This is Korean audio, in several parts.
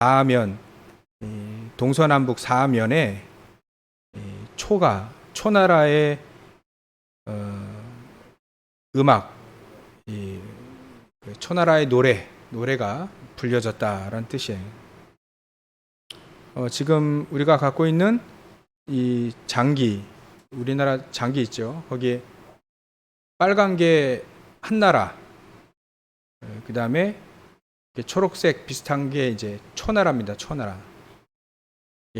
4면, 동서남북 4면에 초나라의 음악, 초나라의 노래가 불려졌다라는 뜻이에요. 지금 우리가 갖고 있는 이 장기, 우리나라 장기 있죠. 거기에 빨간 게 한나라, 그 다음에 초록색 비슷한 게 이제 초나라입니다. 초나라.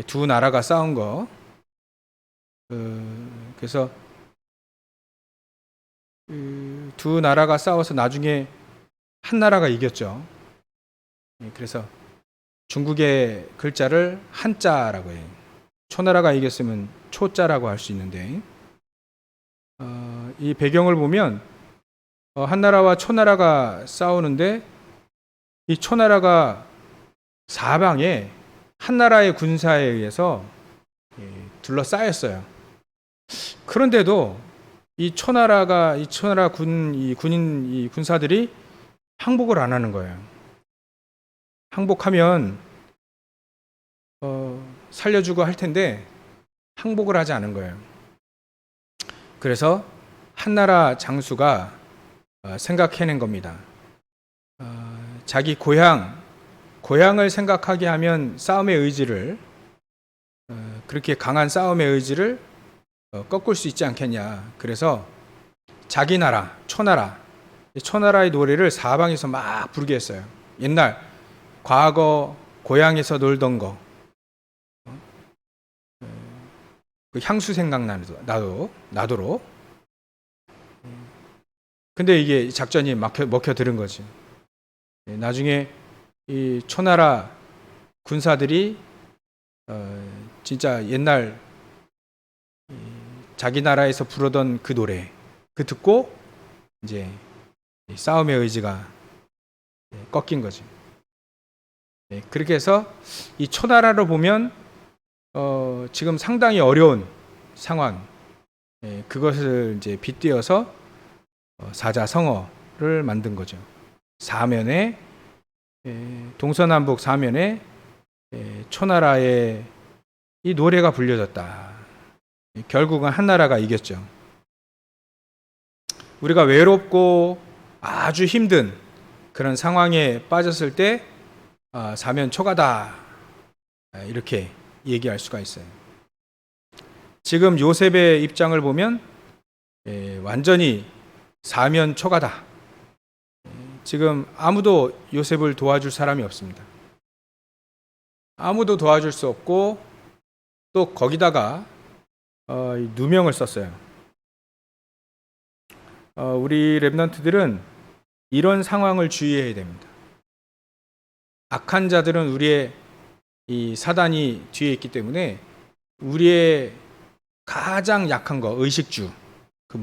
두 나라가 싸운 거. 그래서 두 나라가 싸워서 나중에 한 나라가 이겼죠. 그래서 중국의 글자를 한자라고 해요. 초나라가 이겼으면 초자라고 할 수 있는데, 이 배경을 보면 한나라와 초나라가 싸우는데, 이 초나라가 사방에 한나라의 군사에 의해서 둘러싸였어요. 그런데도 이 초나라 군사들이 항복을 안 하는 거예요. 항복하면 살려주고 할 텐데 항복을 하지 않은 거예요. 그래서 한나라 장수가 생각해낸 겁니다. 자기 고향을 생각하게 하면 싸움의 의지를, 그렇게 강한 싸움의 의지를 꺾을 수 있지 않겠냐. 그래서 자기 나라, 초나라의 노래를 사방에서 막 부르게 했어요. 옛날 과거 고향에서 놀던 거, 그 향수 생각나도록. 근데 이게 작전이 먹혀들은 거지. 나중에 이 초나라 군사들이 진짜 옛날 자기 나라에서 부르던 그 노래, 그 듣고 이제 싸움의 의지가 꺾인 거죠. 그렇게 해서 이 초나라로 보면 지금 상당히 어려운 상황, 그것을 이제 빗대어서 사자성어를 만든 거죠. 사면에, 동서남북 사면에 초나라의 이 노래가 불려졌다. 결국은 한나라가 이겼죠. 우리가 외롭고 아주 힘든 그런 상황에 빠졌을 때 사면초가다, 이렇게 얘기할 수가 있어요. 지금 요셉의 입장을 보면 완전히 사면초가다. 지금 아무도 요셉을 도와줄 사람이 없습니다. 아무도 도와줄 수 없고, 또 거기다가 누명을 썼어요. 우리 랩런트들은 이런 상황을 주의해야 됩니다. 악한 자들은 우리의 이 사단이 뒤에 있기 때문에 우리의 가장 약한 거, 의식주, 그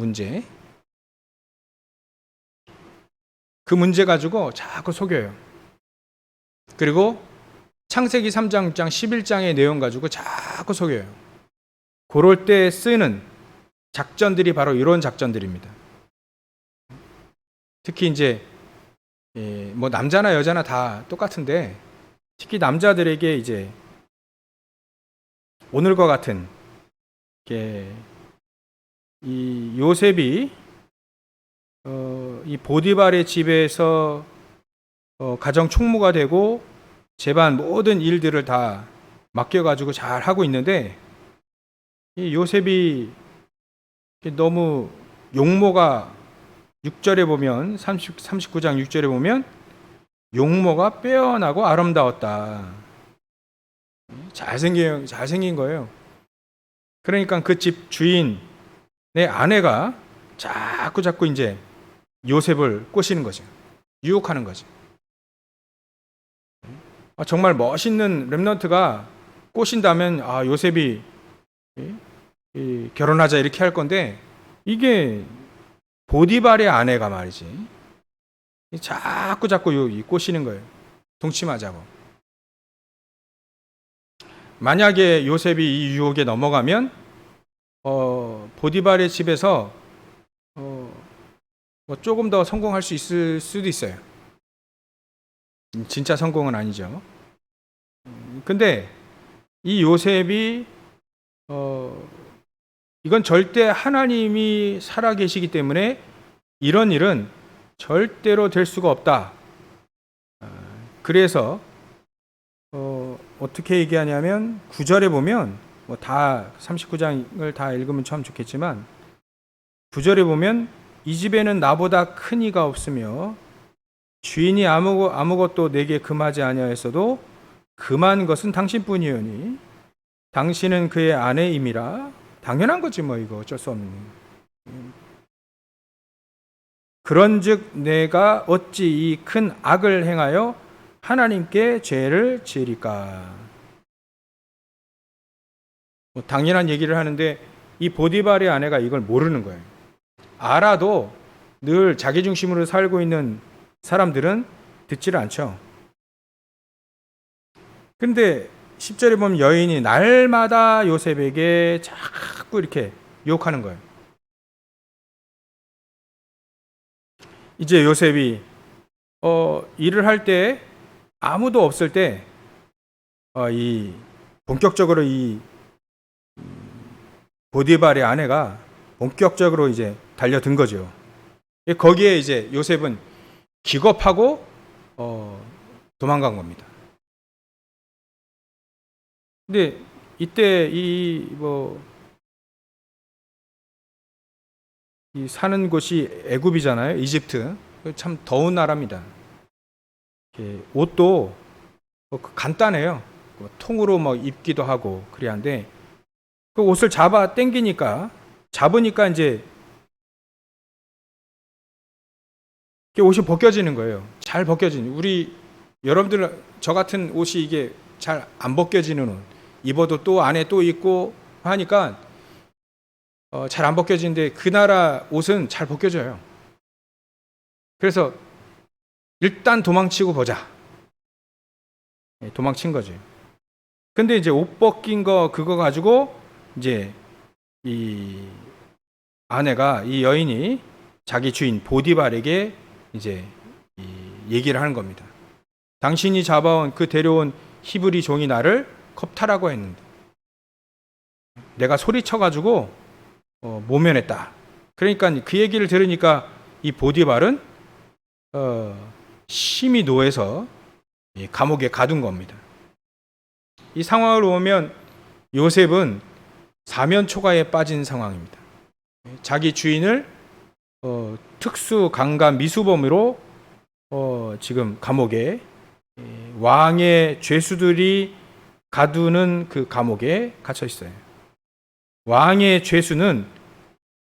문제 가지고 자꾸 속여요. 그리고 창세기 3장, 6장, 11장의 내용 가지고 자꾸 속여요. 그럴 때 쓰는 작전들이 바로 이런 작전들입니다. 특히 이제 뭐 남자나 여자나 다 똑같은데, 특히 남자들에게 이제 오늘과 같은 이 요셉이 이 보디발의 집에서 가정 총무가 되고 집안 모든 일들을 다 맡겨가지고 잘 하고 있는데, 이 요셉이 너무 용모가 6절에 보면 39장 6절에 보면 용모가 빼어나고 아름다웠다. 잘생긴 거예요. 그러니까 그 집 주인의 아내가 자꾸 이제 요셉을 꼬시는 거죠. 유혹하는 거죠. 정말 멋있는 랩런트가 꼬신다면 요셉이 결혼하자 이렇게 할 건데, 이게 보디발의 아내가 말이지 자꾸 꼬시는 거예요. 동침하자고. 만약에 요셉이 이 유혹에 넘어가면 보디발의 집에서 뭐 조금 더 성공할 수 있을 수도 있어요. 진짜 성공은 아니죠. 근데 이 요셉이 이건 절대 하나님이 살아 계시기 때문에 이런 일은 절대로 될 수가 없다. 그래서 어떻게 얘기하냐면 9절에 보면 뭐 다 39장을 다 읽으면 참 좋겠지만 9절에 보면 이 집에는 나보다 큰 이가 없으며 주인이 아무것도 내게 금하지 아니하였어도 금한 것은 당신뿐이오니 당신은 그의 아내임이라. 당연한 거지 뭐, 이거 어쩔 수 없는. 그런즉 내가 어찌 이 큰 악을 행하여 하나님께 죄를 지으리까. 뭐 당연한 얘기를 하는데 이 보디발의 아내가 이걸 모르는 거예요. 알아도 늘 자기 중심으로 살고 있는 사람들은 듣지를 않죠. 근데 10절에 보면 여인이 날마다 요셉에게 자꾸 이렇게 유혹하는 거예요. 이제 요셉이 일을 할 때 아무도 없을 때 이 본격적으로 이 보디발의 아내가 본격적으로 이제 달려든 거죠. 거기에 이제 요셉은 기겁하고 도망간 겁니다. 근데 이때 이 사는 곳이 애굽이잖아요. 이집트. 참 더운 나라입니다. 옷도 간단해요. 통으로 막 입기도 하고 그래야 하는데 그 옷을 잡으니까 이제 옷이 벗겨지는 거예요. 잘 벗겨지는. 여러분들 저 같은 옷이 이게 잘 안 벗겨지는 옷. 입어도 또 안에 또 있고 하니까 잘 안 벗겨지는데 그 나라 옷은 잘 벗겨져요. 그래서 일단 도망치고 보자. 도망친 거지. 근데 이제 옷 벗긴 그거 가지고 이제 이 아내가, 이 여인이 자기 주인 보디발에게 이제 얘기를 하는 겁니다. 당신이 잡아온 데려온 히브리 종이 나를 겁탈하고 했는데 내가 소리쳐가지고 모면했다. 그러니까 그 얘기를 들으니까 이 보디발은 심히 노해서 감옥에 가둔 겁니다. 이 상황을 보면 요셉은 사면초가에 빠진 상황입니다. 자기 주인을 특수 강간 미수범으로 지금 감옥에, 왕의 죄수들이 가두는 그 감옥에 갇혀 있어요. 왕의 죄수는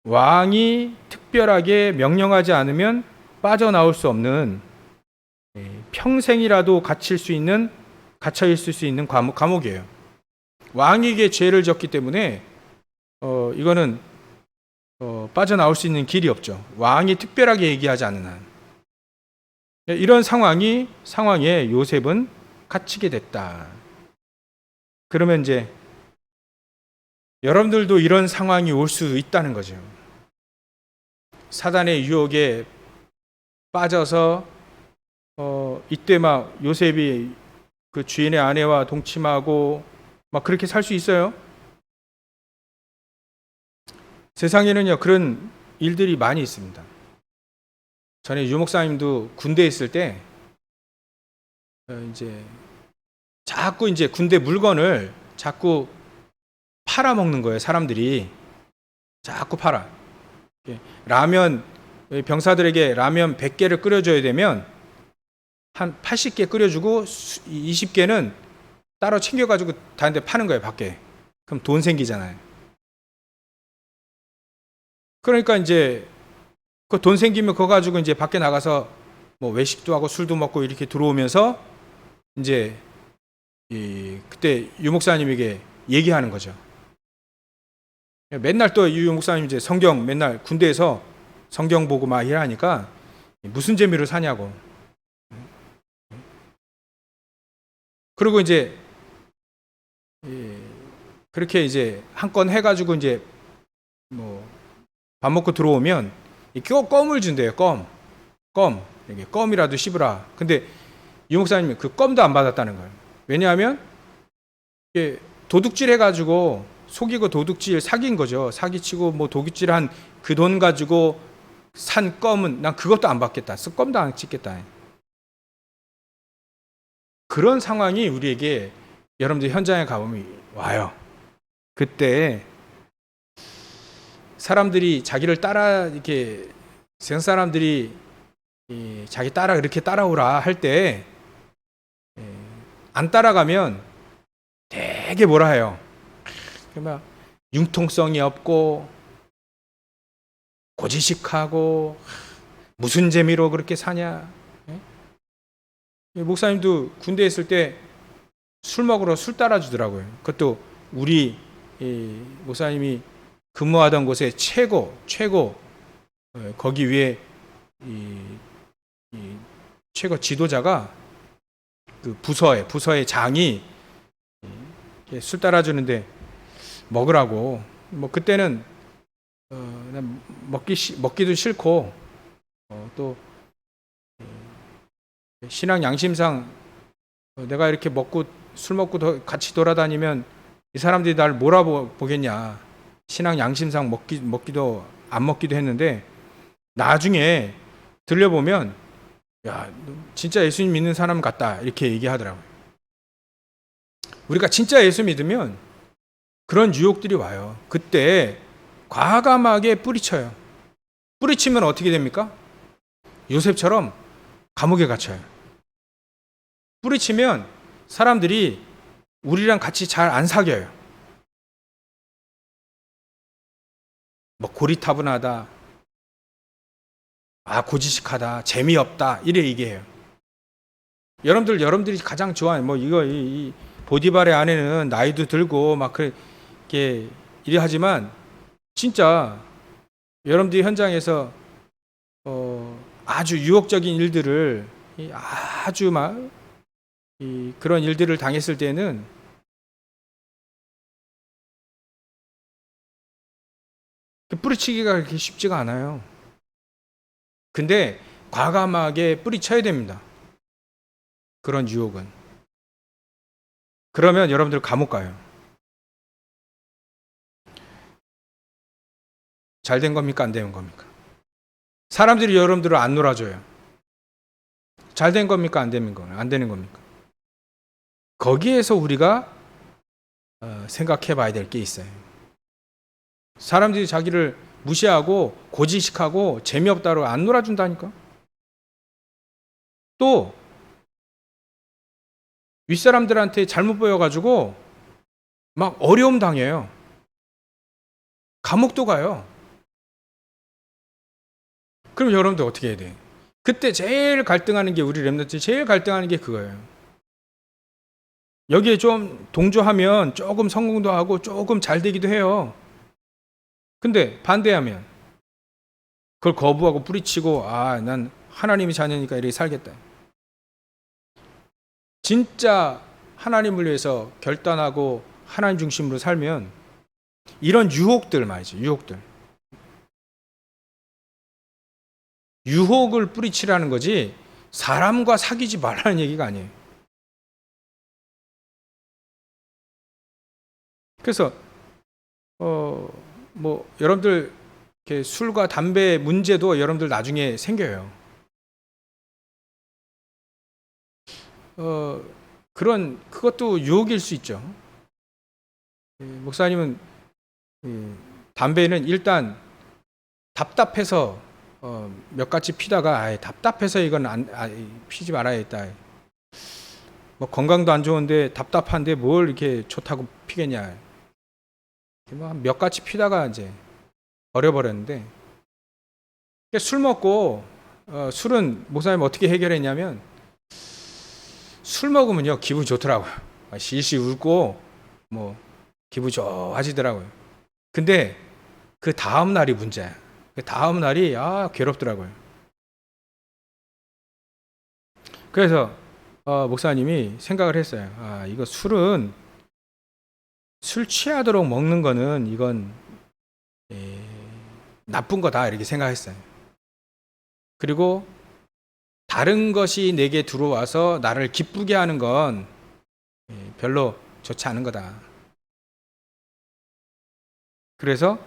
왕이 특별하게 명령하지 않으면 빠져나올 수 없는, 평생이라도 갇혀 있을 수 있는 감옥이에요. 왕에게 죄를 졌기 때문에 이거는 빠져나올 수 있는 길이 없죠. 왕이 특별하게 얘기하지 않는 한. 이런 상황에 요셉은 갇히게 됐다. 그러면 이제 여러분들도 이런 상황이 올 수 있다는 거죠. 사단의 유혹에 빠져서 이때 막 요셉이 그 주인의 아내와 동침하고 막 그렇게 살 수 있어요. 세상에는요 그런 일들이 많이 있습니다. 전에 유목사님도 군대에 있을 때 자꾸 군대 물건을 자꾸 팔아먹는 거예요. 사람들이 자꾸 팔아. 라면, 병사들에게 라면 100개를 끓여줘야 되면 한 80개 끓여주고 20개는 따로 챙겨가지고 다른 데 파는 거예요. 밖에. 그럼 돈 생기잖아요. 그러니까 이제 그 돈 생기면 그거 가지고 이제 밖에 나가서 뭐 외식도 하고 술도 먹고 이렇게 들어오면서 이제 그때 유 목사님에게 얘기하는 거죠. 맨날 또 유 목사님 이제 성경 맨날 군대에서 성경 보고 막 일하니까 무슨 재미로 사냐고. 그리고 이제 그렇게 이제 한 건 해가지고 이제 뭐 밥 먹고 들어오면 껌을 준대요. 껌 이게 껌이라도 씹으라. 근데 유 목사님이 그 껌도 안 받았다는 거예요. 왜냐하면 이게 도둑질 해가지고 속이고 도둑질 사기인 거죠. 사기치고 뭐 도둑질한 그 돈 가지고 산 껌은 난 그것도 안 받겠다. 껌도 안 찍겠다. 그런 상황이 우리에게 여러분들 현장에 가보면 와요. 그때 사람들이 자기를 따라 이렇게 세상 사람들이 자기 따라 이렇게 따라오라 할 때 안 따라가면 되게 뭐라 해요. 막 융통성이 없고 고지식하고 무슨 재미로 그렇게 사냐. 목사님도 군대에 있을 때 술 먹으러 술 따라주더라고요. 그것도 우리 목사님이 근무하던 곳의 최고 거기 위에 최고 지도자가 그 부서의 장이 술 따라주는데 먹으라고. 뭐 그때는 먹기도 싫고 또 신앙 양심상 내가 이렇게 술 먹고 같이 돌아다니면 이 사람들이 날 몰아보겠냐. 신앙 양심상 먹기도 안 먹기도 했는데 나중에 들려보면 야, 진짜 예수님 믿는 사람 같다 이렇게 얘기하더라고요. 우리가 진짜 예수 믿으면 그런 유혹들이 와요. 그때 과감하게 뿌리쳐요. 뿌리치면 어떻게 됩니까? 요셉처럼 감옥에 갇혀요. 뿌리치면 사람들이 우리랑 같이 잘 안 사겨요. 뭐 고리타분하다, 고지식하다, 재미없다 이래 얘기해요. 여러분들이 가장 좋아하는 뭐 이 보디발의 아내는 나이도 들고 막 그렇게 이래 하지만 진짜 여러분들이 현장에서 아주 유혹적인 일들을 아주 막 그런 일들을 당했을 때는 뿌리치기가 그렇게 쉽지가 않아요. 근데 과감하게 뿌리쳐야 됩니다. 그런 유혹은. 그러면 여러분들 감옥 가요. 잘 된 겁니까? 안 된 겁니까? 사람들이 여러분들을 안 놀아줘요. 잘 된 겁니까? 안 되는 겁니까? 거기에서 우리가 생각해 봐야 될 게 있어요. 사람들이 자기를 무시하고 고지식하고 재미없다고 안 놀아준다니까. 또 윗사람들한테 잘못 보여가지고 막 어려움 당해요. 감옥도 가요. 그럼 여러분들 어떻게 해야 돼? 그때 제일 갈등하는 게 우리 렘넌트 제일 갈등하는 게 그거예요. 여기에 좀 동조하면 조금 성공도 하고 조금 잘 되기도 해요. 근데 반대하면 그걸 거부하고 뿌리치고 난 하나님의 자녀니까 이렇게 살겠다. 진짜 하나님을 위해서 결단하고 하나님 중심으로 살면 이런 유혹들 말이죠. 유혹을 뿌리치라는 거지 사람과 사귀지 말라는 얘기가 아니에요. 그래서 뭐 여러분들 이렇게 술과 담배 문제도 여러분들 나중에 생겨요. 그것도 유혹일 수 있죠. 목사님은 담배는 일단 답답해서 몇 가지 피다가 답답해서 이건 피지 말아야겠다. 뭐 건강도 안 좋은데 답답한데 뭘 이렇게 좋다고 피겠냐. 몇 가지 피다가 이제 버려버렸는데 술 먹고 술은 목사님 어떻게 해결했냐면 술 먹으면요 기분 좋더라고요. 실실 웃고 뭐 기분 좋아지더라고요. 근데 그 다음 날이 문제야. 그 다음 날이 괴롭더라고요. 그래서 목사님이 생각을 했어요. 이거 술은 술 취하도록 먹는 거는 이건 나쁜 거다 이렇게 생각했어요. 그리고 다른 것이 내게 들어와서 나를 기쁘게 하는 건 별로 좋지 않은 거다. 그래서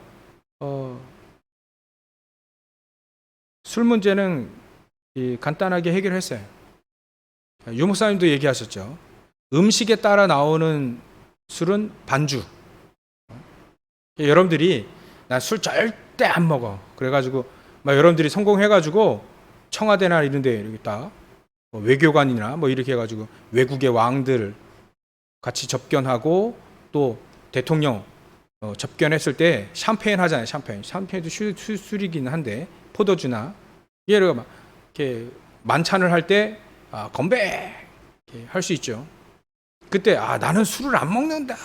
술 문제는 간단하게 해결했어요. 유목사님도 얘기하셨죠. 음식에 따라 나오는 술은 반주. 여러분들이 나 술 절대 안 먹어. 그래가지고 막 여러분들이 성공해가지고 청와대나 이런데 이렇게 딱 외교관이나 뭐 이렇게 해가지고 외국의 왕들 같이 접견하고 또 대통령 접견했을 때 샴페인 하잖아요. 샴페인도 술이긴 한데 포도주나 얘를 막 이렇게 만찬을 할 때 건배 할 수 있죠. 그때 나는 술을 안 먹는다.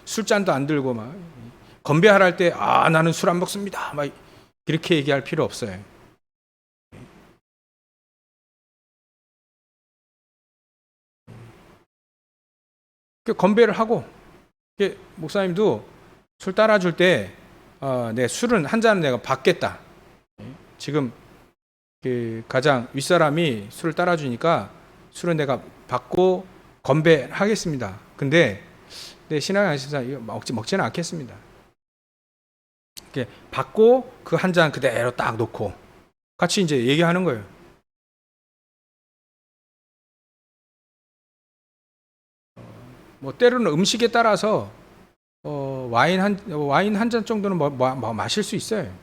술잔도 안 들고 막 건배하라 할 때 나는 술 안 먹습니다. 막 그렇게 얘기할 필요 없어요. 건배를 하고 목사님도 술 따라줄 때 내 술은 한 잔은 내가 받겠다. 지금 가장 윗사람이 술을 따라주니까 술은 내가 받고 건배하겠습니다. 근데 내 신앙의 안식사 이거 먹지는 않겠습니다. 받고 그 한 잔 그대로 딱 놓고 같이 이제 얘기하는 거예요. 뭐 때로는 음식에 따라서 와인 한 잔 정도는 마실 수 있어요.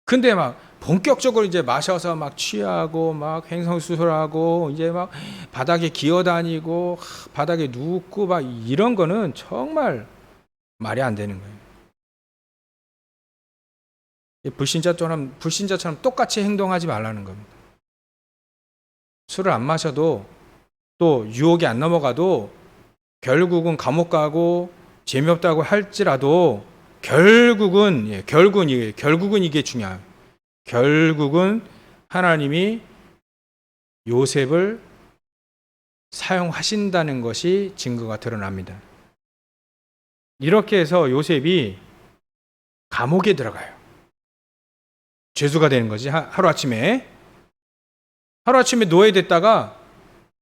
근데 막 본격적으로 이제 마셔서 막 취하고 막 행성수설하고 이제 막 바닥에 기어다니고 바닥에 눕고 막 이런 거는 정말 말이 안 되는 거예요. 불신자처럼 똑같이 행동하지 말라는 겁니다. 술을 안 마셔도 또 유혹이 안 넘어가도 결국은 감옥 가고 재미없다고 할지라도 결국은 이게 중요해요. 결국은 하나님이 요셉을 사용하신다는 것이 증거가 드러납니다. 이렇게 해서 요셉이 감옥에 들어가요. 죄수가 되는 거지. 하루아침에 노예됐다가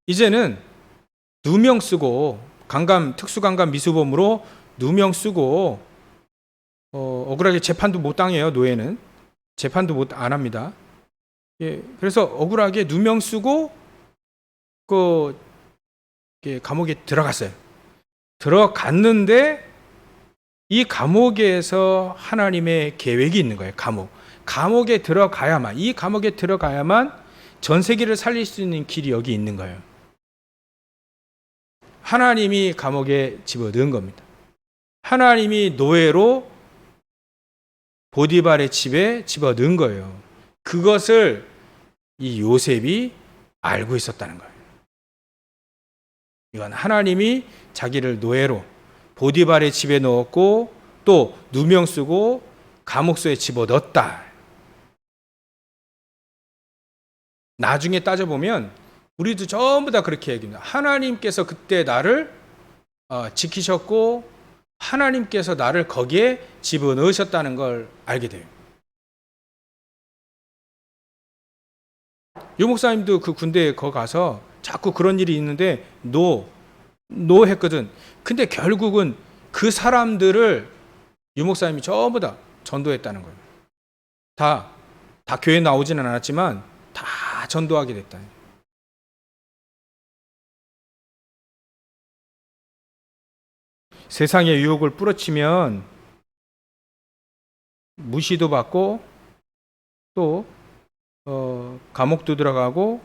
이제는 누명 쓰고 특수강간 미수범으로 누명 쓰고 억울하게 재판도 못 당해요. 노예는 재판도 안 합니다. 그래서 억울하게 누명 쓰고 감옥에 들어갔어요. 들어갔는데 이 감옥에서 하나님의 계획이 있는 거예요. 감옥에 들어가야만 전 세계를 살릴 수 있는 길이 여기 있는 거예요. 하나님이 감옥에 집어넣은 겁니다. 하나님이 노예로 보디발의 집에 집어넣은 거예요. 그것을 이 요셉이 알고 있었다는 거예요. 이건 하나님이 자기를 노예로 보디발의 집에 넣었고 또 누명 쓰고 감옥소에 집어넣었다. 나중에 따져보면 우리도 전부 다 그렇게 얘기합니다. 하나님께서 그때 나를 지키셨고 하나님께서 나를 거기에 집어넣으셨다는 걸 알게 돼요. 유 목사님도 그 군대에 가서 자꾸 그런 일이 있는데 노 했거든. 근데 결국은 그 사람들을 유 목사님이 전부 다 전도했다는 거예요. 다 교회 나오지는 않았지만 다 전도하게 됐다. 세상의 유혹을 뿌리치면 무시도 받고 또 감옥도 들어가고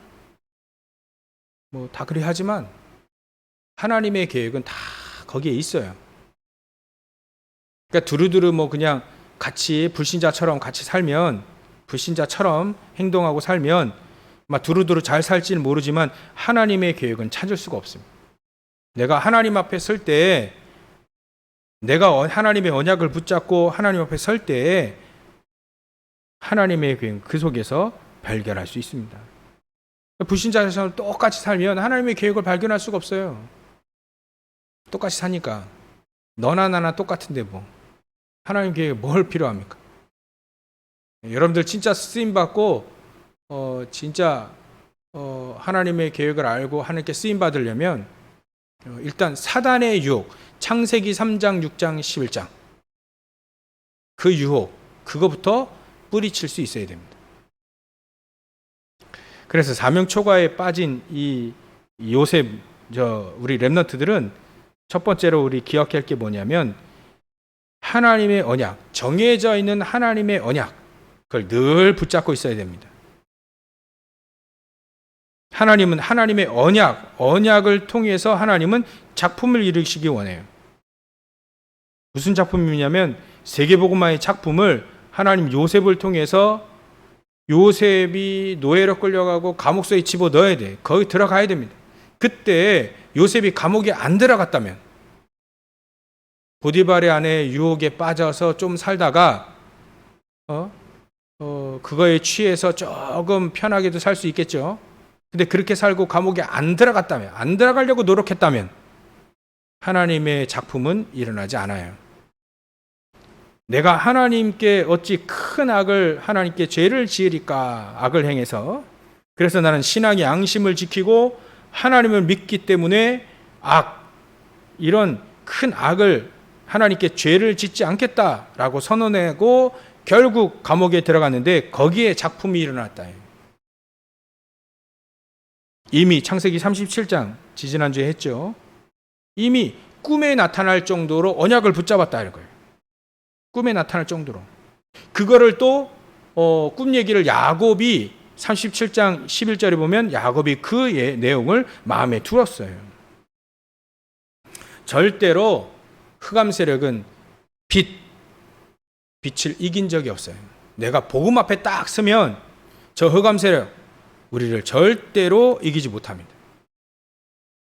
뭐 다 그리 하지만 하나님의 계획은 다 거기에 있어요. 그러니까 두루두루 뭐 그냥 같이 불신자처럼 행동하고 살면 막 두루두루 잘 살지는 모르지만 하나님의 계획은 찾을 수가 없습니다. 내가 하나님 앞에 설 때 내가 하나님의 언약을 붙잡고 하나님 앞에 설 때 하나님의 계획 그 속에서 발견할 수 있습니다. 불신자처럼 똑같이 살면 하나님의 계획을 발견할 수가 없어요. 똑같이 사니까 너나 나나 똑같은데 뭐 하나님 계획에 뭘 필요합니까? 여러분들 진짜 쓰임 받고 진짜 하나님의 계획을 알고 하나님께 쓰임 받으려면 일단 사단의 유혹, 창세기 3장, 6장, 11장 그 유혹, 그거부터 뿌리칠 수 있어야 됩니다. 그래서 사명 초과에 빠진 이 요셉, 우리 렘넌트들은 첫 번째로 우리 기억할 게 뭐냐면 하나님의 언약, 정해져 있는 하나님의 언약, 그걸 늘 붙잡고 있어야 됩니다. 하나님은 하나님의 언약을 통해서 하나님은 작품을 이루시기 원해요. 무슨 작품이냐면 세계복음화의 작품을 하나님 요셉을 통해서 요셉이 노예로 끌려가고 감옥소에 집어넣어야 돼. 거기 들어가야 됩니다. 그때 요셉이 감옥에 안 들어갔다면 보디발의 아내 유혹에 빠져서 좀 살다가 그거에 취해서 조금 편하게도 살 수 있겠죠. 근데 그렇게 살고 감옥에 안 들어갔다면, 안 들어가려고 노력했다면 하나님의 작품은 일어나지 않아요. 내가 하나님께 어찌 큰 악을, 하나님께 죄를 지으리까, 악을 행해서. 그래서 나는 신앙의 양심을 지키고 하나님을 믿기 때문에 이런 큰 악을, 하나님께 죄를 짓지 않겠다라고 선언하고 결국 감옥에 들어갔는데 거기에 작품이 일어났다. 이미 창세기 37장 지지난주에 했죠. 이미 꿈에 나타날 정도로 언약을 붙잡았다 이런 거예요. 꿈에 나타날 정도로. 그거를 또 꿈 얘기를 야곱이 37장 11절에 보면 야곱이 그 내용을 마음에 두었어요. 절대로 흑암 세력은 빛을 이긴 적이 없어요. 내가 복음 앞에 딱 서면 저 흑암 세력 우리를 절대로 이기지 못합니다.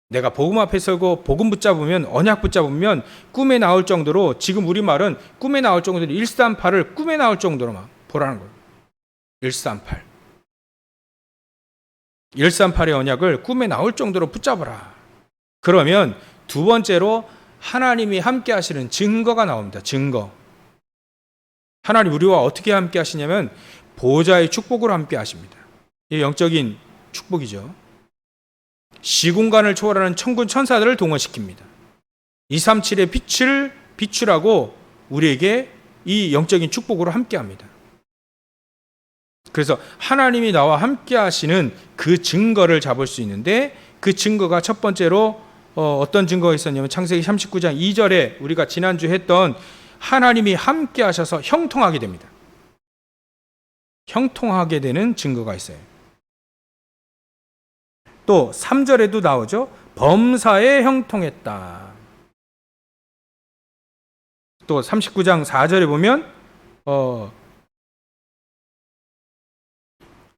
내가 복음 앞에 서고 복음 붙잡으면, 언약 붙잡으면 꿈에 나올 정도로, 지금 우리말은 꿈에 나올 정도로 138을 꿈에 나올 정도로 막 보라는 거예요. 138. 138의 언약을 꿈에 나올 정도로 붙잡아라. 그러면 두 번째로 하나님이 함께 하시는 증거가 나옵니다. 증거. 하나님 우리와 어떻게 함께 하시냐면 보호자의 축복으로 함께 하십니다. 이 영적인 축복이죠. 시공간을 초월하는 천군 천사들을 동원시킵니다. 237의 빛을 비추라고 우리에게 이 영적인 축복으로 함께합니다. 그래서 하나님이 나와 함께 하시는 그 증거를 잡을 수 있는데, 그 증거가 첫 번째로 어떤 증거가 있었냐면 창세기 39장 2절에 우리가 지난주 했던 하나님이 함께 하셔서 형통하게 됩니다. 형통하게 되는 증거가 있어요. 또 3절에도 나오죠. 범사에 형통했다. 또 39장 4절에 보면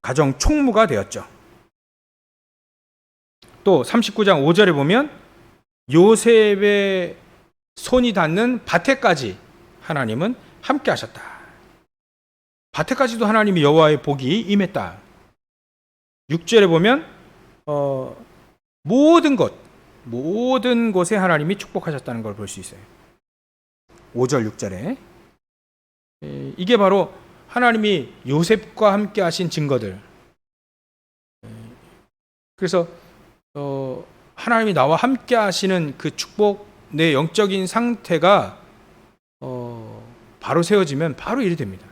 가정 총무가 되었죠. 또 39장 5절에 보면 요셉의 손이 닿는 밭에까지 하나님은 함께 하셨다. 밭에까지도 하나님이 여호와의 복이 임했다. 6절에 보면 모든 곳에 하나님이 축복하셨다는 걸 볼 수 있어요. 5절 6절에 이게 바로 하나님이 요셉과 함께 하신 증거들. 그래서 하나님이 나와 함께 하시는 그 축복, 내 영적인 상태가 바로 세워지면 바로 일이 됩니다.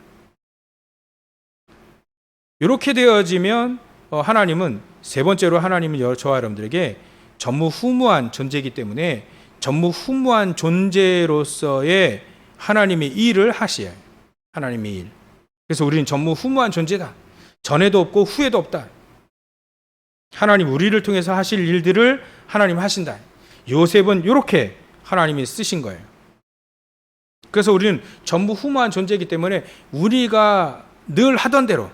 이렇게 되어지면 하나님은, 세 번째로 하나님은 저와 여러분들에게 전무후무한 존재이기 때문에 전무후무한 존재로서의 하나님의 일을 하셔요. 하나님의 일. 그래서 우리는 전무후무한 존재다. 전에도 없고 후에도 없다. 하나님 우리를 통해서 하실 일들을 하나님 하신다. 요셉은 이렇게 하나님이 쓰신 거예요. 그래서 우리는 전무후무한 존재이기 때문에 우리가 늘 하던 대로,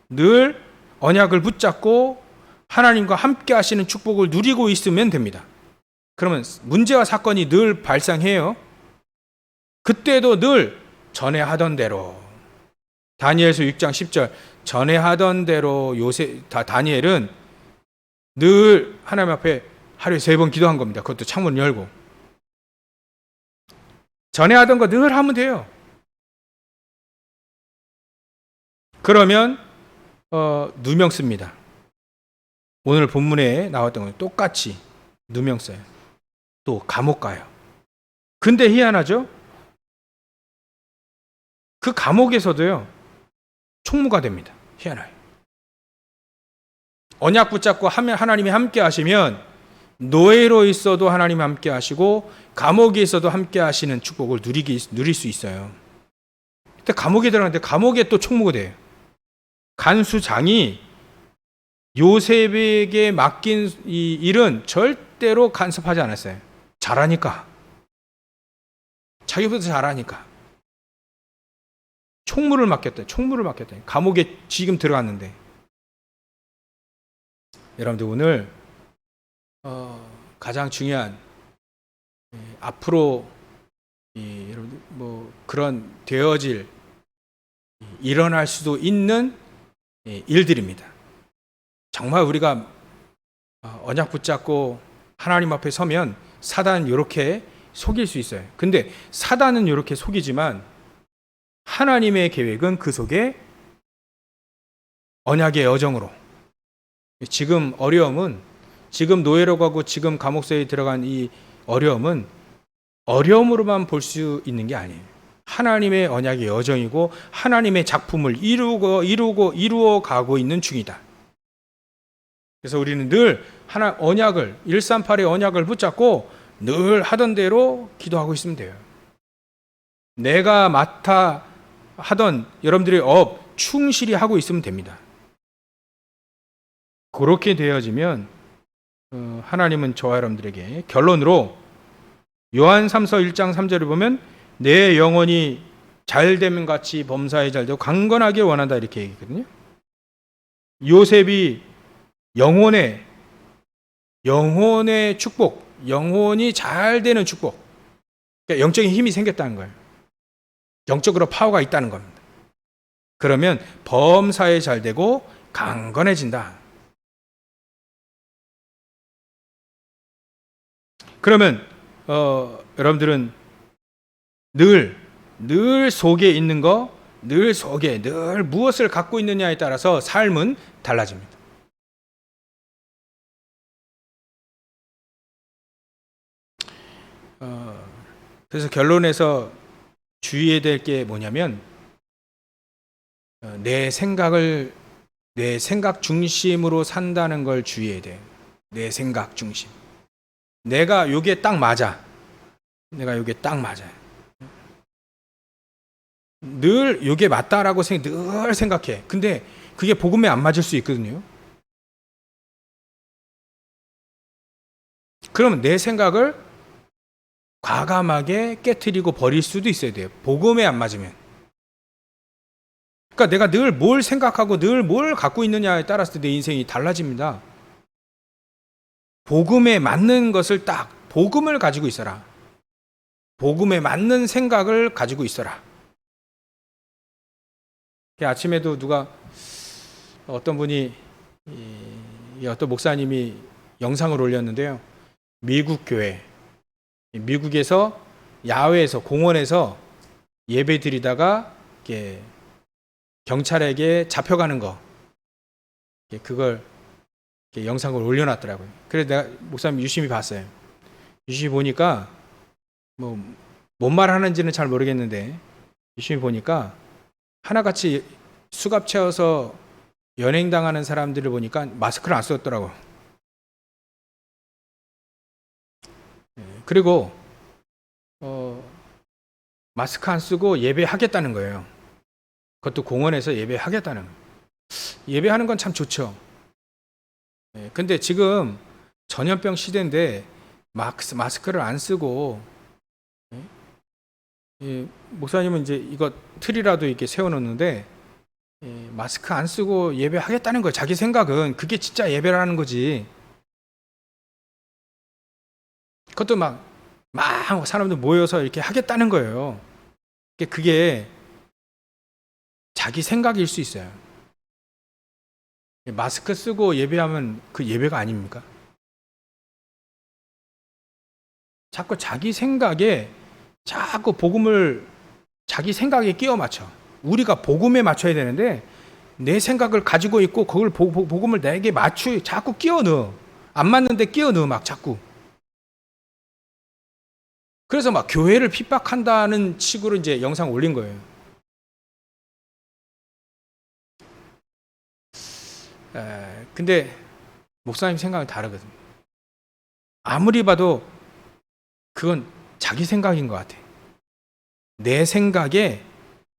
늘 언약을 붙잡고 하나님과 함께 하시는 축복을 누리고 있으면 됩니다. 그러면 문제와 사건이 늘 발생해요. 그때도 늘 전에 하던 대로, 다니엘서 6장 10절, 전에 하던 대로 다니엘은 늘 하나님 앞에 하루에 3번 기도한 겁니다. 그것도 창문 열고. 전에 하던 거 늘 하면 돼요. 그러면 누명 씁니다. 오늘 본문에 나왔던 거 똑같이 누명 써요. 또 감옥 가요. 근데 희한하죠? 그 감옥에서도요, 총무가 됩니다. 희한해요. 언약 붙잡고 하나님이 함께 하시면 노예로 있어도 하나님이 함께 하시고 감옥에 있어도 함께 하시는 축복을 누릴 수 있어요. 근데 감옥에 들어갔는데 감옥에 또 총무가 돼요. 간수장이 요셉에게 맡긴 이 일은 절대로 간섭하지 않았어요. 잘하니까. 자기보다 잘하니까. 총무를 맡겼대. 감옥에 지금 들어갔는데. 여러분들 오늘 가장 중요한 앞으로 여러분들 뭐 그런 되어질 일어날 수도 있는 일들입니다. 정말 우리가 언약 붙잡고 하나님 앞에 서면 사단은 이렇게 속일 수 있어요. 근데 사단은 이렇게 속이지만 하나님의 계획은 그 속에 언약의 여정으로, 지금 어려움은, 지금 노예로 가고 지금 감옥사에 들어간 이 어려움은 어려움으로만 볼 수 있는 게 아니에요. 하나님의 언약의 여정이고 하나님의 작품을 이루어 가고 있는 중이다. 그래서 우리는 늘 언약을, 138의 언약을 붙잡고 늘 하던 대로 기도하고 있으면 돼요. 내가 맡아 하던 여러분들의 업 충실히 하고 있으면 됩니다. 그렇게 되어지면 하나님은 저와 여러분들에게 결론으로 요한 3서 1장 3절을 보면 내 영혼이 잘되면 같이 범사에 잘되고 강건하게 원한다 이렇게 얘기했거든요. 요셉이 영혼의 축복, 영혼이 잘 되는 축복, 그러니까 영적인 힘이 생겼다는 거예요. 영적으로 파워가 있다는 겁니다. 그러면 범사에 잘되고 강건해진다. 그러면 여러분들은 늘 속에 있는 거, 늘 무엇을 갖고 있느냐에 따라서 삶은 달라집니다. 그래서 결론에서 주의해야 될 게 뭐냐면 내 생각 중심으로 산다는 걸 주의해야 돼요. 내 생각 중심. 내가 요게 딱 맞아. 늘 요게 맞다라고 늘 생각해. 근데 그게 복음에 안 맞을 수 있거든요. 그러면 내 생각을 과감하게 깨트리고 버릴 수도 있어야 돼요. 복음에 안 맞으면. 그러니까 내가 늘 뭘 생각하고 늘 뭘 갖고 있느냐에 따라서 내 인생이 달라집니다. 복음에 맞는 것을 복음을 가지고 있어라. 복음에 맞는 생각을 가지고 있어라. 아침에도 어떤 분이, 어떤 목사님이 영상을 올렸는데요. 미국 교회, 미국에서 야외에서 공원에서 예배 드리다가 경찰에게 잡혀가는 거, 그걸 영상을 올려놨더라고요. 그래서 내가 목사님 유심히 봤어요. 유심히 보니까 뭔 말 하는지는 잘 모르겠는데 유심히 보니까 하나같이 수갑 채워서 연행당하는 사람들을 보니까 마스크를 안 썼더라고요. 그리고 마스크 안 쓰고 예배하겠다는 거예요. 그것도 공원에서 예배하겠다는 거예요. 예배하는 건 참 좋죠. 근데 지금 전염병 시대인데 마스크를 안 쓰고, 목사님은 이제 이거 틀이라도 이렇게 세워놓는데 마스크 안 쓰고 예배하겠다는 거예요. 자기 생각은 그게 진짜 예배라는 거지. 그것도 막 사람들 모여서 이렇게 하겠다는 거예요. 그게 자기 생각일 수 있어요. 마스크 쓰고 예배하면 그 예배가 아닙니까? 자꾸 자기 생각에 복음을 자기 생각에 끼워 맞춰. 우리가 복음에 맞춰야 되는데 내 생각을 가지고 있고 그걸 복음을 내게 자꾸 끼워 넣어. 안 맞는데 끼워 넣어 막 자꾸. 그래서 막 교회를 핍박한다는 식으로 이제 영상 올린 거예요. 근데 목사님 생각은 다르거든요. 아무리 봐도 그건 자기 생각인 것 같아요. 내 생각에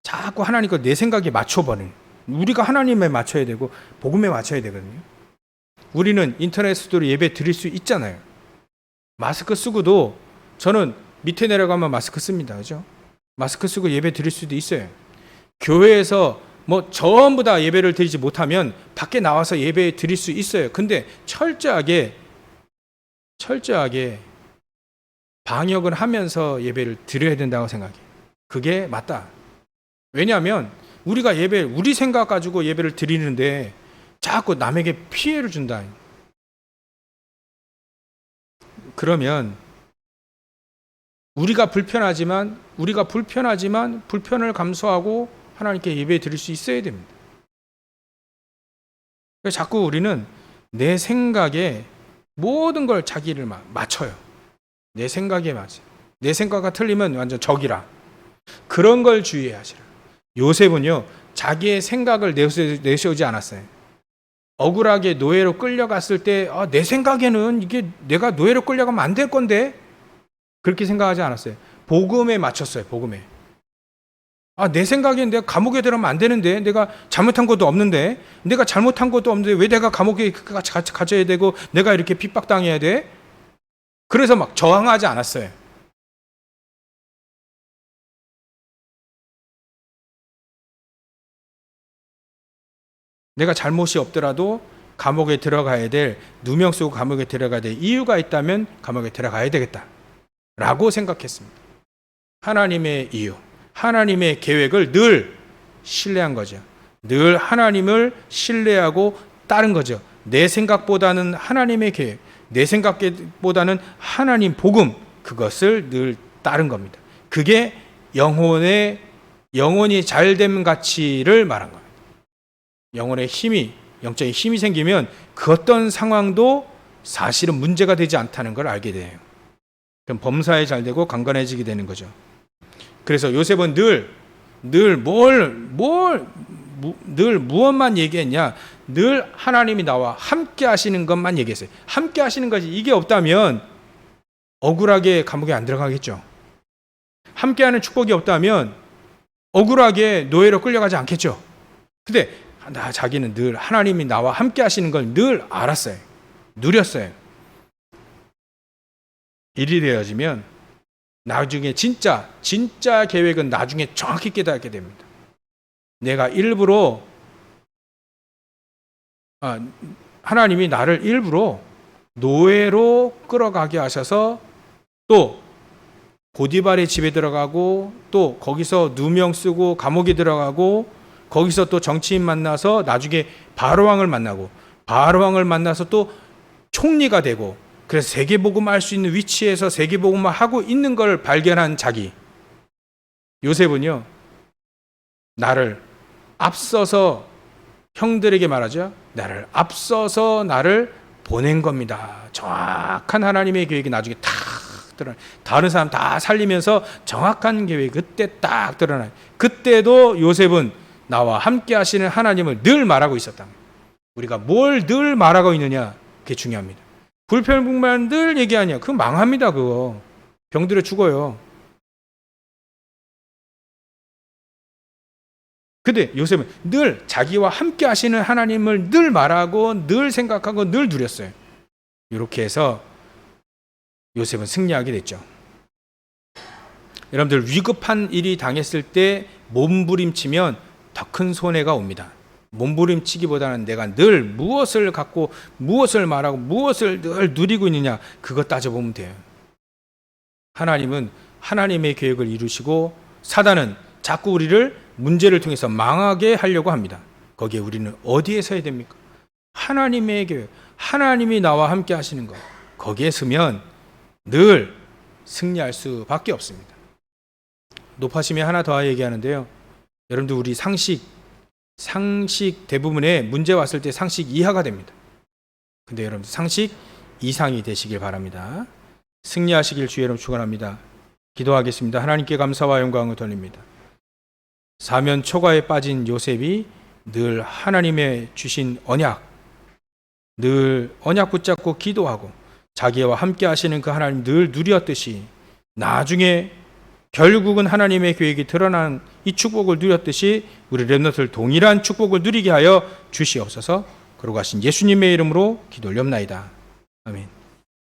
자꾸 하나님과 내 생각에 맞춰버리는, 우리가 하나님에 맞춰야 되고 복음에 맞춰야 되거든요. 우리는 인터넷으로 예배 드릴 수 있잖아요. 마스크 쓰고도 저는 밑에 내려가면 마스크 씁니다. 그죠? 마스크 쓰고 예배 드릴 수도 있어요. 교회에서 뭐 전부 다 예배를 드리지 못하면 밖에 나와서 예배 드릴 수 있어요. 근데 철저하게 방역을 하면서 예배를 드려야 된다고 생각해요. 그게 맞다. 왜냐하면 우리가 우리 생각 가지고 예배를 드리는데 자꾸 남에게 피해를 준다. 그러면 우리가 불편하지만 불편을 감수하고 하나님께 예배 드릴 수 있어야 됩니다. 그래서 자꾸 우리는 내 생각에 모든 걸 자기를 맞춰요. 내 생각에 맞아. 내 생각과 틀리면 완전 적이라. 그런 걸 주의하시라. 요셉은요, 자기의 생각을 내세우지 않았어요. 억울하게 노예로 끌려갔을 때, 내 생각에는 이게 내가 노예로 끌려가면 안 될 건데? 그렇게 생각하지 않았어요. 복음에 맞췄어요, 복음에. 내 생각엔 내가 감옥에 들어가면 안 되는데, 내가 잘못한 것도 없는데, 왜 내가 감옥에 갇혀야 되고, 내가 이렇게 핍박당해야 돼? 그래서 막 저항하지 않았어요. 내가 잘못이 없더라도 감옥에 들어가야 될, 누명 쓰고 감옥에 들어가야 될 이유가 있다면 감옥에 들어가야 되겠다 라고 생각했습니다. 하나님의 이유, 하나님의 계획을 늘 신뢰한 거죠. 늘 하나님을 신뢰하고 따른 거죠. 내 생각보다는 하나님의 계획, 내 생각보다는 하나님 복음, 그것을 늘 따른 겁니다. 그게 영혼이 잘됨 가치를 말한 겁니다. 영혼의 힘이, 영적인 힘이 생기면 그 어떤 상황도 사실은 문제가 되지 않다는 걸 알게 돼요. 그럼 범사에 잘 되고 강건해지게 되는 거죠. 그래서 요셉은 늘 무엇만 얘기했냐? 늘 하나님이 나와 함께 하시는 것만 얘기했어요. 함께 하시는 것이 이게 없다면 억울하게 감옥에 안 들어가겠죠. 함께 하는 축복이 없다면 억울하게 노예로 끌려가지 않겠죠. 근데 자기는 늘 하나님이 나와 함께 하시는 걸 늘 알았어요. 누렸어요. 일이 되어지면 나중에 진짜 계획은 나중에 정확히 깨닫게 됩니다. 내가 일부러 하나님이 나를 일부러 노예로 끌어가게 하셔서 또 보디발의 집에 들어가고 또 거기서 누명 쓰고 감옥에 들어가고 거기서 또 정치인 만나서 나중에 바로왕을 만나서 또 총리가 되고 그래서 세계복음을 할 수 있는 위치에서 세계복음을 하고 있는 걸 발견한 자기 요셉은요, 나를 앞서서 형들에게 말하죠. 나를 앞서서 나를 보낸 겁니다. 정확한 하나님의 계획이 나중에 탁 드러나요. 다른 사람 다 살리면서 정확한 계획이 그때 딱 드러나요. 그때도 요셉은 나와 함께 하시는 하나님을 늘 말하고 있었다. 우리가 뭘 늘 말하고 있느냐, 그게 중요합니다. 불평불만 늘 얘기하냐, 그거 망합니다. 그거 병들어 죽어요. 근데 요셉은 늘 자기와 함께 하시는 하나님을 늘 말하고 늘 생각하고 늘 누렸어요. 이렇게 해서 요셉은 승리하게 됐죠. 여러분들, 위급한 일이 당했을 때 몸부림치면 더 큰 손해가 옵니다. 몸부림치기보다는 내가 늘 무엇을 갖고 무엇을 말하고 무엇을 늘 누리고 있느냐, 그거 따져보면 돼요. 하나님은 하나님의 계획을 이루시고 사단은 자꾸 우리를 문제를 통해서 망하게 하려고 합니다. 거기에 우리는 어디에 서야 됩니까? 하나님의 계획, 하나님이 나와 함께 하시는 것, 거기에 서면 늘 승리할 수밖에 없습니다. 높아심에 하나 더 얘기하는데요. 여러분들, 우리 상식 대부분의 문제 왔을 때 상식 이하가 됩니다. 근데 여러분들 상식 이상이 되시길 바랍니다. 승리하시길 주의 이름으로 축원합니다. 기도하겠습니다. 하나님께 감사와 영광을 돌립니다. 사면 초가에 빠진 요셉이 늘 하나님의 주신 언약, 늘 언약 붙잡고 기도하고 자기와 함께 하시는 그 하나님 늘 누렸듯이 나중에 결국은 하나님의 계획이 드러난 이 축복을 누렸듯이 우리 렘넌트를 동일한 축복을 누리게 하여 주시옵소서. 그러고 하신 예수님의 이름으로 기도 올렵나이다. 아멘.